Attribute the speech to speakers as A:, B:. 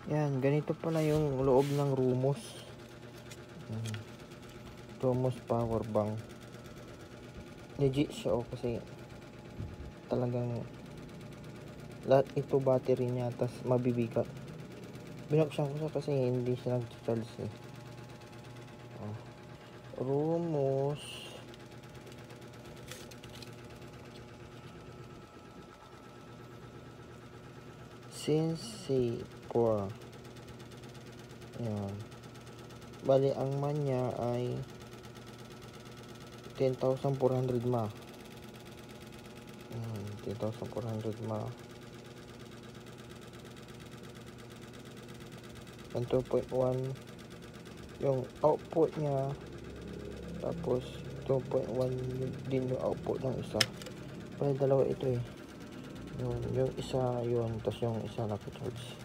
A: Yan, ganito pala yung loob ng Rumos. Rumos power bank. Legit siya kasi talagang lahat ito battery niya, tas mabibigat. Binuksan ko siya kasi hindi siya nag-charge eh. Rumos Sensei 4. Ayan. Bali ang man niya ay 10,400 mAh. 10,400 mAh. Ang 2.1 yung output niya, tapos 2.1 din yung output ng isa. Bali dalawa ito eh. Yung isa yun, tapos yung isa naka-charge.